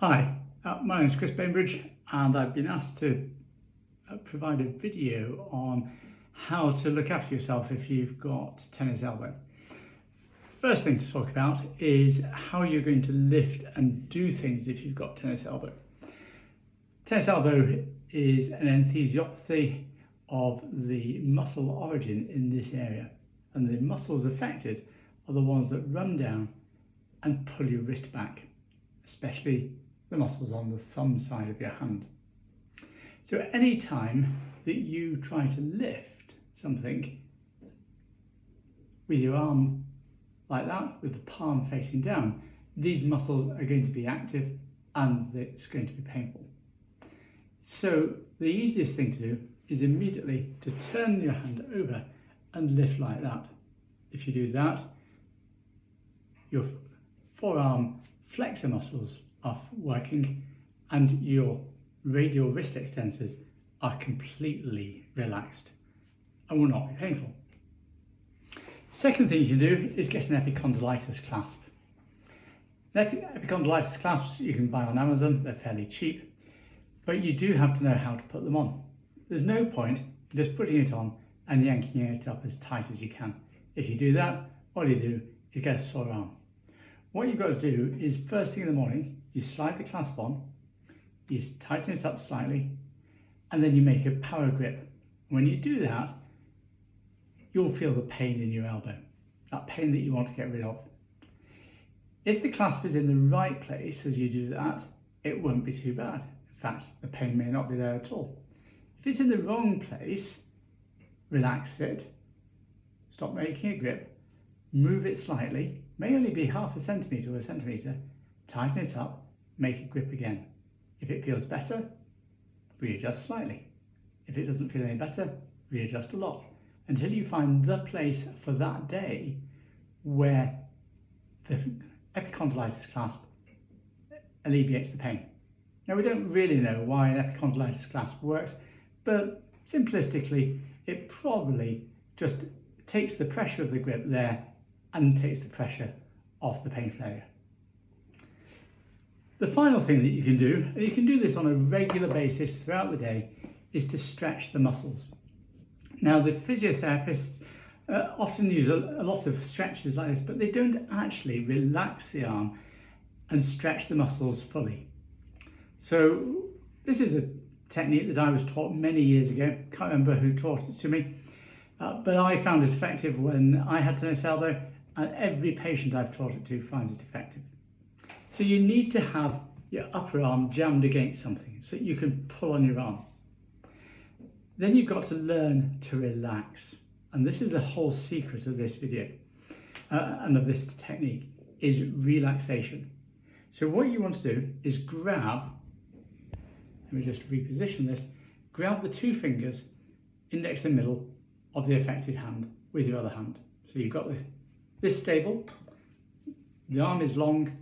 Hi, my name is Chris Bainbridge and I've been asked to provide a video on how to look after yourself if you've got tennis elbow. First thing to talk about is how you're going to lift and do things if you've got tennis elbow. Tennis elbow is an enthesiopathy of the muscle origin in this area, and the muscles affected are the ones that run down and pull your wrist back, especially the muscles on the thumb side of your hand. So any time that you try to lift something with your arm like that, with the palm facing down, these muscles are going to be active and it's going to be painful. So the easiest thing to do is immediately to turn your hand over and lift like that. If you do that, your forearm flexor muscles are working and your radial wrist extensors are completely relaxed and will not be painful. Second thing you can do is get an epicondylitis clasp. Epicondylitis clasps you can buy on Amazon, they're fairly cheap, but you do have to know how to put them on. There's no point in just putting it on and yanking it up as tight as you can. If you do that, all you do is get a sore arm. What you've got to do is first thing in the morning, you slide the clasp on, you tighten it up slightly, and then you make a power grip. When you do that, you'll feel the pain in your elbow, that pain that you want to get rid of. If the clasp is in the right place as you do that, it won't be too bad. In fact, the pain may not be there at all. If it's in the wrong place, relax it, stop making a grip, move it slightly, may only be half a centimetre or a centimetre, tighten it up, make a grip again. If it feels better, readjust slightly. If it doesn't feel any better, readjust a lot, until you find the place for that day where the epicondylitis clasp alleviates the pain. Now, we don't really know why an epicondylitis clasp works, but simplistically, it probably just takes the pressure of the grip there and takes the pressure off the painful area. The final thing that you can do, and you can do this on a regular basis throughout the day, is to stretch the muscles. Now, the physiotherapists often use a lot of stretches like this, but they don't actually relax the arm and stretch the muscles fully. So this is a technique that I was taught many years ago. Can't remember who taught it to me, but I found it effective when I had tennis elbow, and every patient I've taught it to finds it effective. So you need to have your upper arm jammed against something so you can pull on your arm. Then you've got to learn to relax. And this is the whole secret of this video and of this technique, is relaxation. So what you want to do is grab, let me just reposition this, grab the two fingers, index and middle of the affected hand with your other hand. So you've got this stable, the arm is long,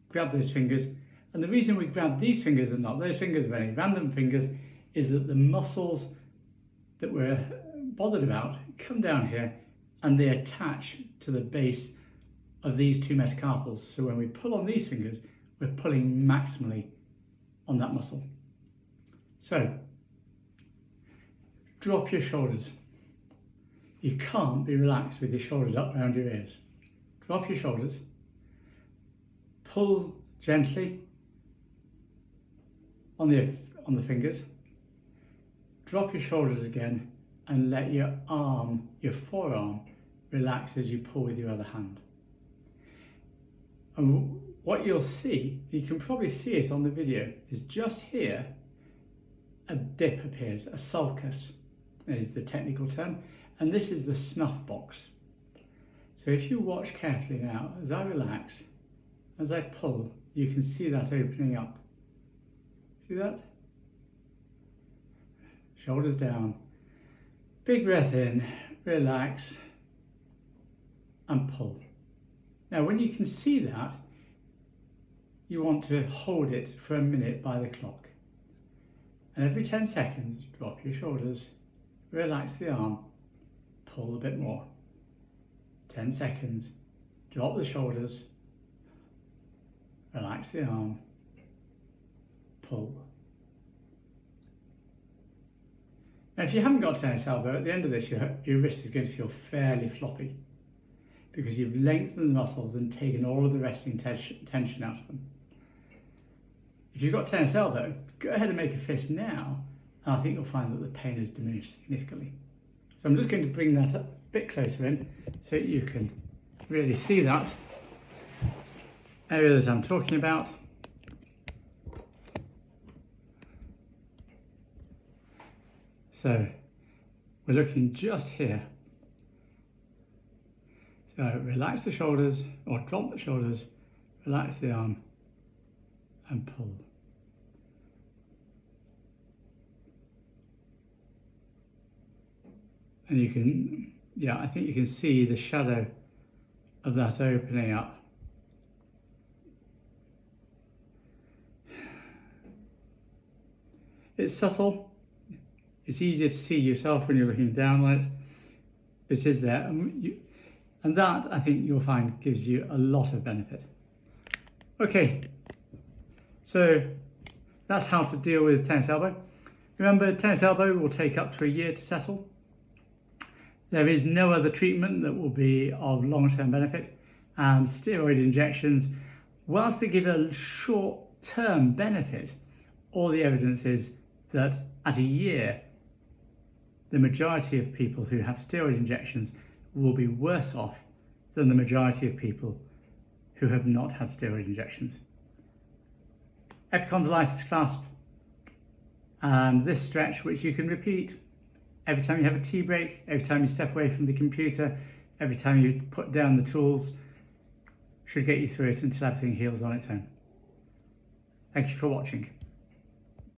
grab those fingers. And the reason we grab these fingers and not those fingers or any random fingers is that the muscles that we're bothered about come down here and they attach to the base of these two metacarpals. So when we pull on these fingers, we're pulling maximally on that muscle. So drop your shoulders. You can't be relaxed with your shoulders up around your ears. Drop your shoulders, pull gently on the fingers, drop your shoulders again, and let your arm, your forearm, relax as you pull with your other hand. And what you'll see, you can probably see it on the video, is just here a dip appears, a sulcus is the technical term, and this is the snuff box. So if you watch carefully now, as I relax, as I pull, you can see that opening up. See that? Shoulders down. Big breath in, relax, and pull. Now, when you can see that, you want to hold it for a minute by the clock. And every 10 seconds, drop your shoulders, relax the arm, pull a bit more. 10 seconds, drop the shoulders, relax the arm, pull. Now, if you haven't got tennis elbow, at the end of this, your wrist is going to feel fairly floppy because you've lengthened the muscles and taken all of the resting tension out of them. If you've got tennis elbow, go ahead and make a fist now, and I think you'll find that the pain has diminished significantly. So I'm just going to bring that up a bit closer in so you can really see that area that I'm talking about. So we're looking just here. So relax the shoulders or drop the shoulders, relax the arm and pull. And you can, yeah, I think you can see the shadow of that opening up. It's subtle. It's easier to see yourself when you're looking down on it, but it is there. And that, I think you'll find, gives you a lot of benefit. Okay, so that's how to deal with tennis elbow. Remember, tennis elbow will take up to a year to settle. There is no other treatment that will be of long-term benefit, and steroid injections, whilst they give a short-term benefit, all the evidence is that at a year, the majority of people who have steroid injections will be worse off than the majority of people who have not had steroid injections. Epicondylitis clasp and this stretch, which you can repeat every time you have a tea break, every time you step away from the computer, every time you put down the tools, should get you through it until everything heals on its own. Thank you for watching.